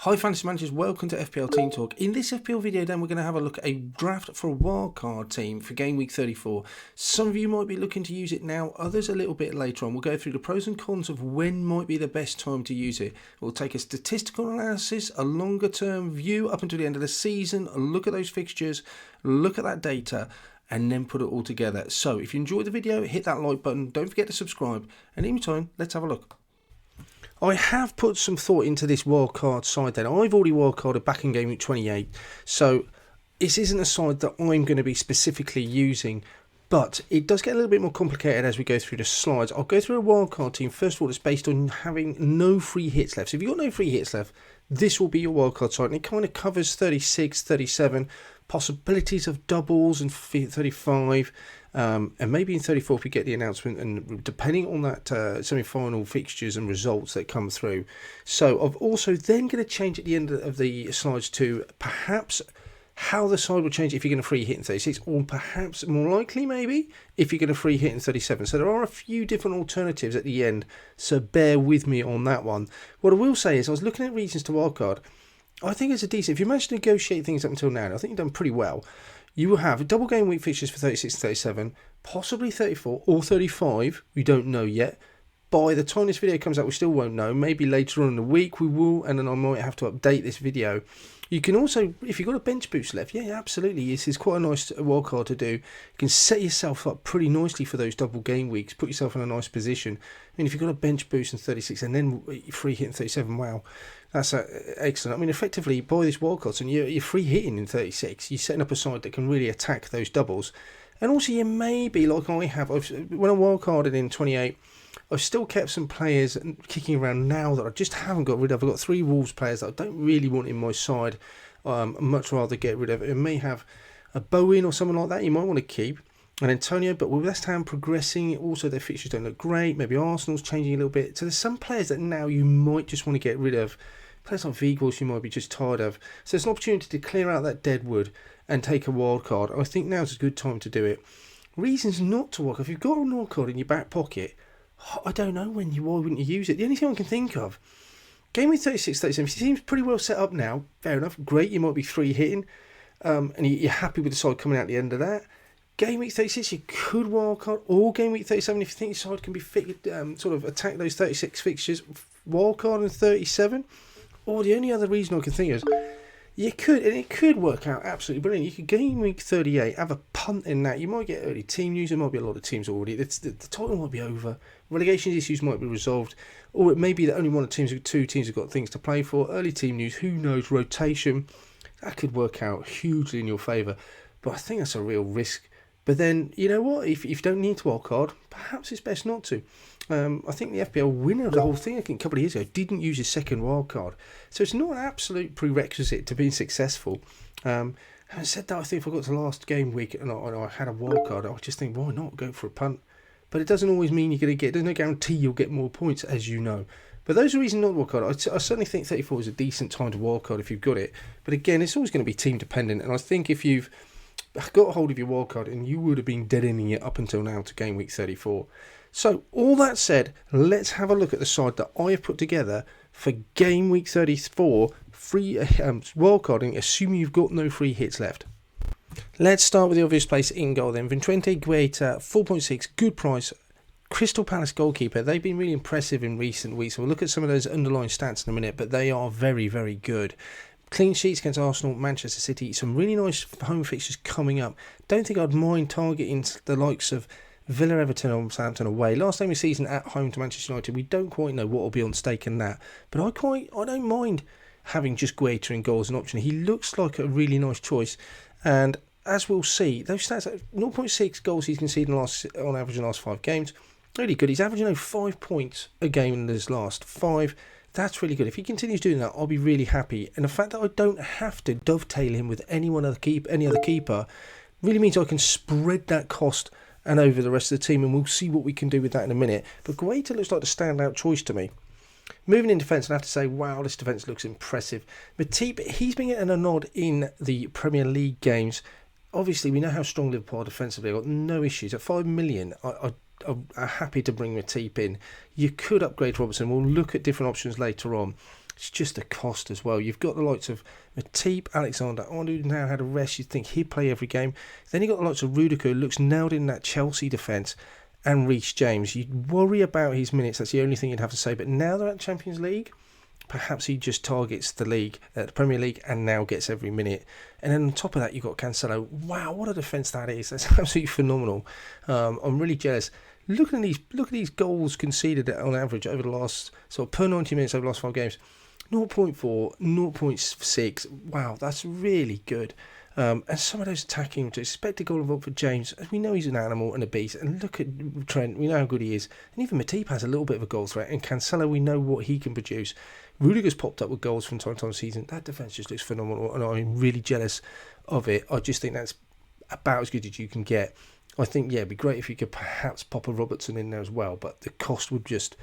Hi Fantasy Managers, welcome to FPL Team Talk. In this FPL video then we're going to have a look at a draft for a wildcard team for game week 34. Some of you might be looking to use it now, others a little bit later on. We'll go through the pros and cons of when might be the best time to use it. We'll take a statistical analysis, a longer term view up until the end of the season, a look at those fixtures, look at that data, and then put it all together. So if you enjoyed the video, hit that like button, don't forget to subscribe, and in time, let's have a look. I have put some thought into this wildcard side then. I've already wildcarded back in game week 28, so this isn't a side that I'm going to be specifically using, but it does get a little bit more complicated as we go through the slides. I'll go through a wildcard team, first of all, that's based on having no free hits left. So if you've got no free hits left, this will be your wildcard side, and it kind of covers 36, 37, possibilities of doubles and 35, and maybe in 34 if we get the announcement, and depending on that semi-final fixtures and results that come through. So I've also then going to change at the end of the slides to perhaps how the side will change if you're going to free hit in 36, or perhaps more likely maybe if you're going to free hit in 37. So there are a few different alternatives at the end, so bear with me on that one. What I will say is I was looking at reasons to wildcard. I think it's a decent, if you manage to negotiate things up until now, I think you've done pretty well. You will have double game week fixtures for 36 and 37, possibly 34 or 35, we don't know yet. By the time this video comes out, we still won't know. Maybe later on in the week we will, and then I might have to update this video. You can also, if you've got a bench boost left, yeah, absolutely, this is quite a nice wildcard to do. You can set yourself up pretty nicely for those double game weeks, put yourself in a nice position. I mean, if you've got a bench boost in 36 and then free hit in 37, wow, that's excellent. I mean, effectively, by this wildcard, and you're free hitting in 36, you're setting up a side that can really attack those doubles. And also, you may be, like I have, when I wildcarded in 28, I've still kept some players kicking around now that I just haven't got rid of. I've got 3 Wolves players that I don't really want in my side. I'd much rather get rid of. It may have a Bowen or someone like that you might want to keep. And Antonio, but with West Ham progressing, also their fixtures don't look great. Maybe Arsenal's changing a little bit. So there's some players that now you might just want to get rid of. Players like Vigos you might be just tired of. So it's an opportunity to clear out that dead wood and take a wild card. I think now's a good time to do it. Reasons not to walk. If you've got a wild card in your back pocket, I don't know why wouldn't you use it? The only thing I can think of, game week 36, 37, he seems pretty well set up now. Fair enough, great, you might be free hitting, and you're happy with the side coming out at the end of that. Game week 36, you could wildcard, or game week 37, if you think your side can be fit, sort of attack those 36 fixtures, wildcard in 37. Or the only other reason I can think is, you could, and it could work out absolutely brilliant. You could game week 38, have a punt in that. You might get early team news. There might be a lot of teams already. The title might be over. Relegation issues might be resolved. Or it may be that only one of the teams, 2 teams have got things to play for. Early team news, who knows, rotation. That could work out hugely in your favour. But I think that's a real risk. But then, you know what? If you don't need to wildcard, perhaps it's best not to. I think the FPL winner of the whole thing, I think a couple of years ago, didn't use his second wildcard. So it's not an absolute prerequisite to being successful. Having said that, I think if I got to last game week and I had a wildcard, I just think, why not go for a punt? But it doesn't always mean you're going to get, there's no guarantee you'll get more points, as you know. But those are reasons not to wildcard. I certainly think 34 is a decent time to wildcard if you've got it. But again, it's always going to be team dependent. And I think if you've got a hold of your wildcard, and you would have been dead ending it up until now to game week 34. So all that said, let's have a look at the side that I have put together for game week 34 free wildcarding, assuming you've got no free hits left. Let's start with the obvious place in goal then. Vincente Guaita, 4.6, good price. Crystal Palace goalkeeper, they've been really impressive in recent weeks. We'll look at some of those underlying stats in a minute, but they are very, very good. Clean sheets against Arsenal, Manchester City, some really nice home fixtures coming up. Don't think I'd mind targeting the likes of Villa, Everton or Southampton away. Last time of the season at home to Manchester United, we don't quite know what will be on stake in that. But I don't mind having just Guaita in goal as an option. He looks like a really nice choice. And as we'll see, those stats, 0.6 goals he's conceded on average in the last 5 games. Really good. He's averaging 5 points a game in his last 5. That's really good. If he continues doing that, I'll be really happy. And the fact that I don't have to dovetail him with any other keeper really means I can spread that cost and over the rest of the team, and we'll see what we can do with that in a minute. But Guaita looks like the standout choice to me. Moving in defence, I have to say, wow, this defence looks impressive. Matip, he's been getting a nod in the Premier League games. Obviously, we know how strong Liverpool are defensively. I've got no issues. At 5 million, I'm happy to bring Matip in. You could upgrade Robertson. We'll look at different options later on. It's just a cost as well. You've got the likes of Matip, Alexander-Arnold now had a rest. You'd think he'd play every game. Then you've got the likes of Rudiger, who looks nailed in that Chelsea defence, and Reece James. You'd worry about his minutes. That's the only thing you'd have to say. But now they're at Champions League, perhaps he just targets the league, the Premier League, and now gets every minute. And then on top of that, you've got Cancelo. Wow, what a defence that is. That's absolutely phenomenal. I'm really jealous. Look at these goals conceded on average over the last, sort of per 90 minutes over the last 5 games. 0.4, 0.6. Wow, that's really good. And some of those attacking, expected goal involved for James. We know he's an animal and a beast. And look at Trent, we know how good he is. And even Matip has a little bit of a goal threat. And Cancelo, we know what he can produce. Rudiger's popped up with goals from time to time this season. That defence just looks phenomenal, and I'm really jealous of it. I just think that's about as good as you can get. I think, yeah, it'd be great if you could perhaps pop a Robertson in there as well, but the cost would just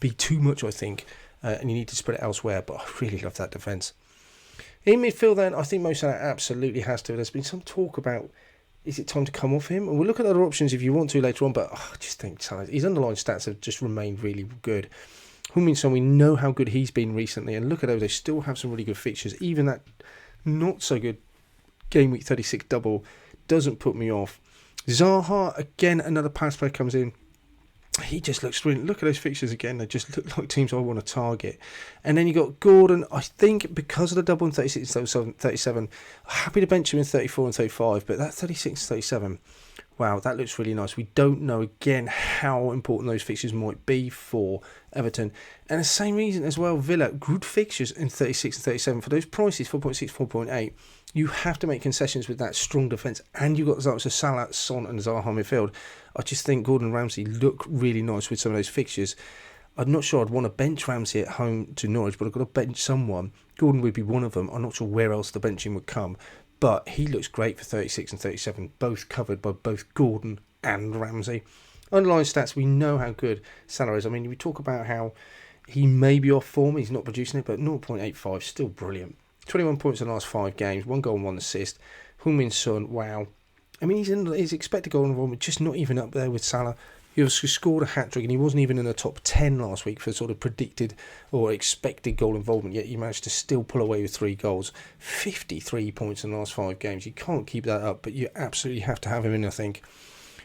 be too much, I think, and you need to spread it elsewhere. But I really love that defence. In midfield, then, I think Mo Salah absolutely has to. There's been some talk about, is it time to come off him? And we'll look at other options if you want to later on, but I just think his underlying stats have just remained really good. Heung-min Son, we know how good he's been recently, and look at those, they still have some really good fixtures. Even that not so good game week 36 double doesn't put me off. Zaha, again, another pass player comes in. He just looks brilliant. Look at those fixtures again. They just look like teams I want to target. And then you got Gordon. I think because of the double in 36 and 37, happy to bench him in 34 and 35, but that 36 and 37, wow, that looks really nice. We don't know, again, how important those fixtures might be for Everton. And the same reason as well, Villa, good fixtures in 36 and 37. For those prices, 4.6, 4.8, you have to make concessions with that strong defence. And you've got the likes of Salah, Son and Zaha midfield. I just think Gordon and Ramsey look really nice with some of those fixtures. I'm not sure I'd want to bench Ramsey at home to Norwich, but I've got to bench someone. Gordon would be one of them. I'm not sure where else the benching would come. But he looks great for 36 and 37, both covered by both Gordon and Ramsey. Underlying stats, we know how good Salah is. I mean, we talk about how he may be off form, he's not producing it, but 0.85, still brilliant. 21 points in the last 5 games, 1 goal and 1 assist. Heung-min Son, wow. I mean, his expected goal involvement just not even up there with Salah. He scored a hat-trick, and he wasn't even in the top 10 last week for sort of predicted or expected goal involvement, yet he managed to still pull away with 3 goals. 53 points in the last 5 games. You can't keep that up, but you absolutely have to have him in, I think.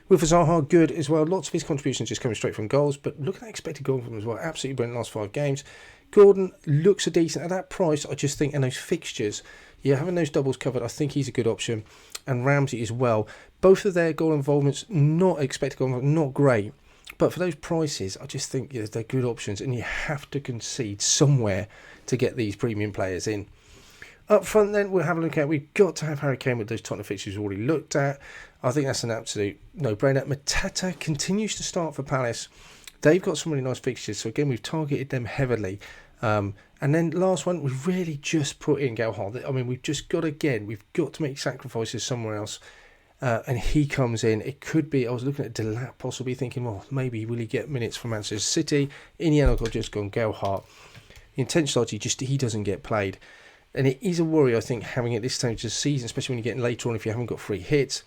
With Zaha, good as well. Lots of his contributions just coming straight from goals, but look at that expected goal from him as well. Absolutely brilliant last 5 games. Gordon looks a decent. At that price, I just think, and those fixtures, yeah, having those doubles covered, I think he's a good option. And Ramsey as well. Both of their goal involvements, not expected goal involvement, not great. But for those prices, I just think they're good options, and you have to concede somewhere to get these premium players in. Up front then, we'll have a look at, we've got to have Harry Kane with those Tottenham fixtures we've already looked at. I think that's an absolute no-brainer. Mateta continues to start for Palace. They've got some really nice fixtures, so again, we've targeted them heavily. And then last one, we've really just put in Goalkeeper. I mean, we've got to make sacrifices somewhere else. And he comes in. It could be, I was looking at Delap, possibly thinking, well, maybe will he get minutes from Manchester City? In the end, I've just gone Goalkeeper. The intentionality, he doesn't get played. And it is a worry, I think, having at this stage of the season, especially when you're getting later on, if you haven't got free hits,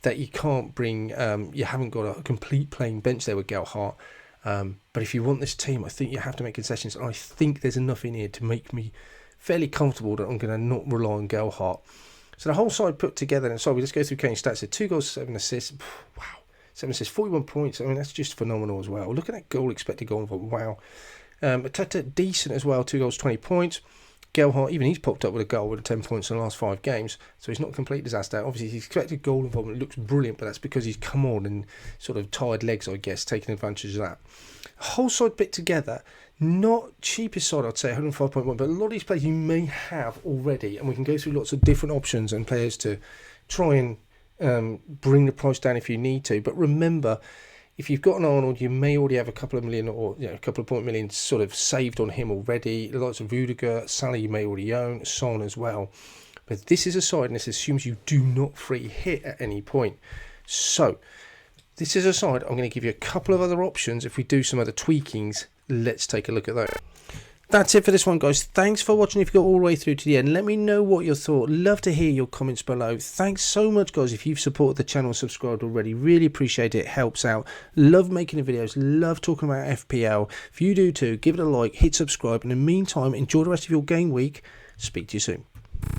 that you can't bring, you haven't got a complete playing bench there with Goalkeeper. But if you want this team, I think you have to make concessions. And I think there's enough in here to make me fairly comfortable that I'm going to not rely on Goalkeeper. So the whole side put together, and so we just go through Kane's stats. 2 goals, 7 assists. Wow, 7 assists, 41 points. I mean, that's just phenomenal as well. Look at that expected goal. Wow. Mateta, decent as well. 2 goals, 20 points. Gelhardt, even he's popped up with a goal with 10 points in the last 5 games. So he's not a complete disaster. Obviously, his expected goal involvement looks brilliant, but that's because he's come on and sort of tired legs, I guess, taking advantage of that. Whole side bit together. Not cheapest side, I'd say, 105.1, but a lot of these players you may have already, and we can go through lots of different options and players to try and bring the price down if you need to. But remember, if you've got an Arnold, you may already have a couple of million or a couple of point million sort of saved on him already. The likes of Rudiger, Salah you may already own, Son as well. But this is a side, and this assumes you do not free hit at any point. So this is a side. I'm going to give you a couple of other options if we do some other tweakings. Let's take a look at those. That's it for this one, guys. Thanks for watching. If you got all the way through to the end, let me know what you thought. Love to hear your comments below. Thanks so much, guys, if you've supported the channel and subscribed already. Really appreciate it. It helps out. Love making the videos. Love talking about FPL. If you do too, give it a like, hit subscribe. In the meantime, enjoy the rest of your game week. Speak to you soon.